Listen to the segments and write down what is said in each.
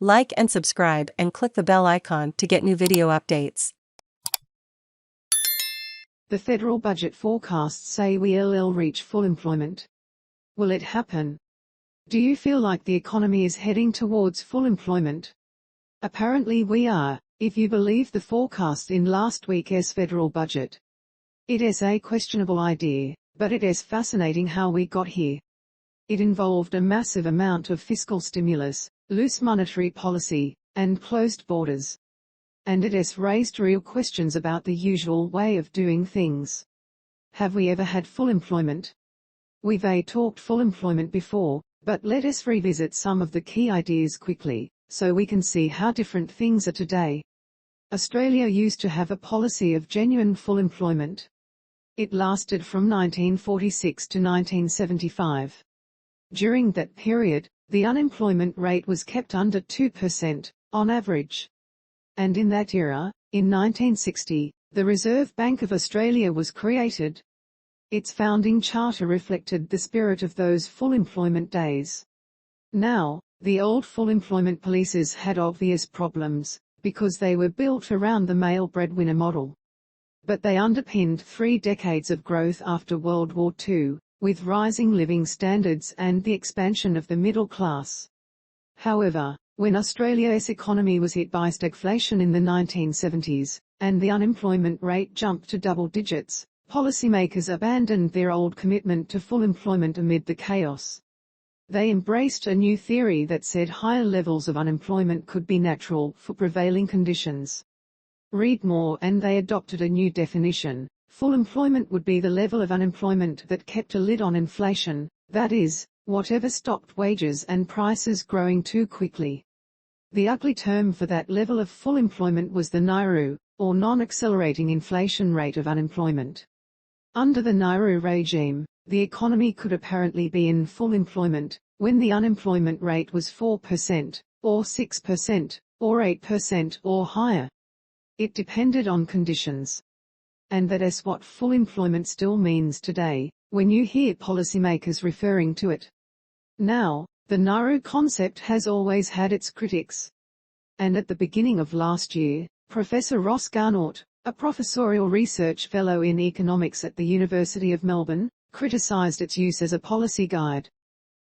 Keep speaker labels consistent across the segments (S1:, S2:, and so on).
S1: Like and subscribe and click the bell icon to get new video updates.
S2: The federal budget forecasts say we'll reach full employment. Will it happen? Do you feel like the economy is heading towards full employment? Apparently we are, if you believe the forecast in last week's federal budget. It is a questionable idea, but it is fascinating how we got here. It involved a massive amount of fiscal stimulus, loose monetary policy, and closed borders. And it has raised real questions about the usual way of doing things. Have we ever had full employment? We've talked full employment before, but let us revisit some of the key ideas quickly, so we can see how different things are today. Australia used to have a policy of genuine full employment. It lasted from 1946 to 1975. During that period, the unemployment rate was kept under 2%, on average. And in that era, in 1960, the Reserve Bank of Australia was created. Its founding charter reflected the spirit of those full employment days. Now, the old full employment policies had obvious problems, because they were built around the male breadwinner model. But they underpinned 3 decades of growth after World War II, with rising living standards and the expansion of the middle class. However, when Australia's economy was hit by stagflation in the 1970s, and the unemployment rate jumped to double digits, policymakers abandoned their old commitment to full employment amid the chaos. They embraced a new theory that said higher levels of unemployment could be natural for prevailing conditions. Read more, and they adopted a new definition. Full employment would be the level of unemployment that kept a lid on inflation, that is, whatever stopped wages and prices growing too quickly. The ugly term for that level of full employment was the NAIRU, or non-accelerating inflation rate of unemployment. Under the NAIRU regime, the economy could apparently be in full employment when the unemployment rate was 4%, or 6%, or 8% or higher. It depended on conditions. And that is what full employment still means today, when you hear policymakers referring to it. Now, the NAIRU concept has always had its critics. And at the beginning of last year, Professor Ross Garnaut, a professorial research fellow in economics at the University of Melbourne, criticised its use as a policy guide.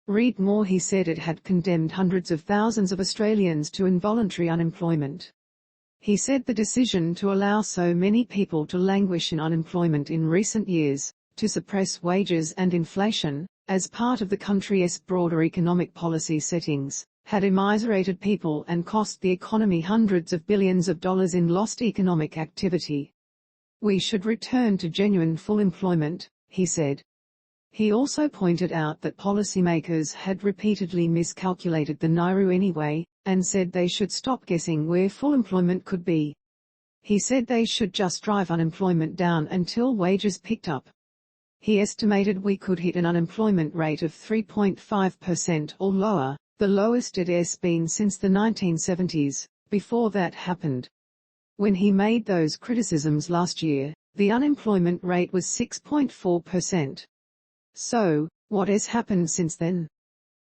S2: Read more. He said it had condemned hundreds of thousands of Australians to involuntary unemployment. He said the decision to allow so many people to languish in unemployment in recent years, to suppress wages and inflation, as part of the country's broader economic policy settings, had immiserated people and cost the economy hundreds of billions of dollars in lost economic activity. We should return to genuine full employment, he said. He also pointed out that policymakers had repeatedly miscalculated the NAIRU anyway, and said they should stop guessing where full employment could be. He said they should just drive unemployment down until wages picked up. He estimated we could hit an unemployment rate of 3.5% or lower, the lowest it has been since the 1970s, before that happened. When he made those criticisms last year, the unemployment rate was 6.4%. So, what has happened since then?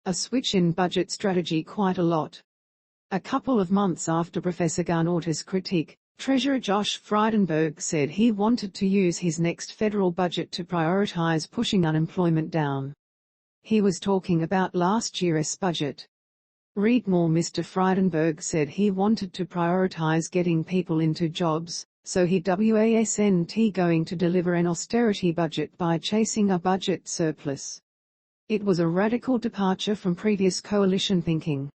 S2: A switch in budget strategy quite a lot. A couple of months after Professor Garnaut's critique, Treasurer Josh Frydenberg said he wanted to use his next federal budget to prioritise pushing unemployment down. He was talking about last year's budget. Read more. Mr Frydenberg said he wanted to prioritise getting people into jobs, so he wasn't going to deliver an austerity budget by chasing a budget surplus. It was a radical departure from previous coalition thinking.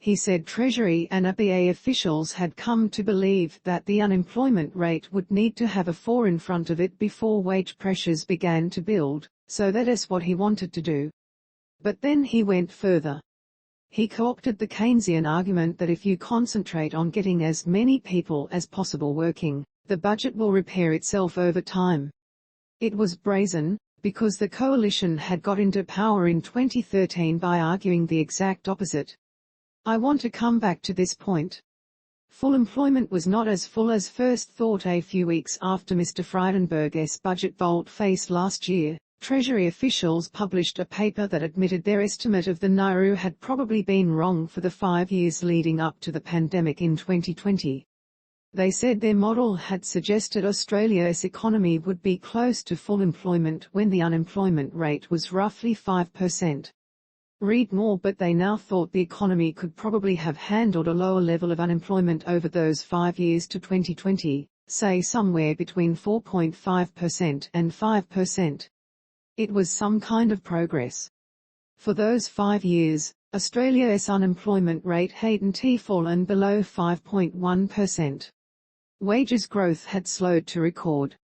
S2: He said Treasury and RBA officials had come to believe that the unemployment rate would need to have a 4 in front of it before wage pressures began to build, so that is what he wanted to do. But then he went further. He co-opted the Keynesian argument that if you concentrate on getting as many people as possible working, the budget will repair itself over time. It was brazen, because the coalition had got into power in 2013 by arguing the exact opposite. I want to come back to this point. Full employment was not as full as first thought. A few weeks after Mr Frydenberg's budget volte-face last year, Treasury officials published a paper that admitted their estimate of the NAIRU had probably been wrong for the 5 years leading up to the pandemic in 2020. They said their model had suggested Australia's economy would be close to full employment when the unemployment rate was roughly 5%. Read more. But they now thought the economy could probably have handled a lower level of unemployment over those 5 years to 2020, say somewhere between 4.5% and 5%. It was some kind of progress. For those 5 years, Australia's unemployment rate hadn't fallen below 5.1%. Wages growth had slowed to record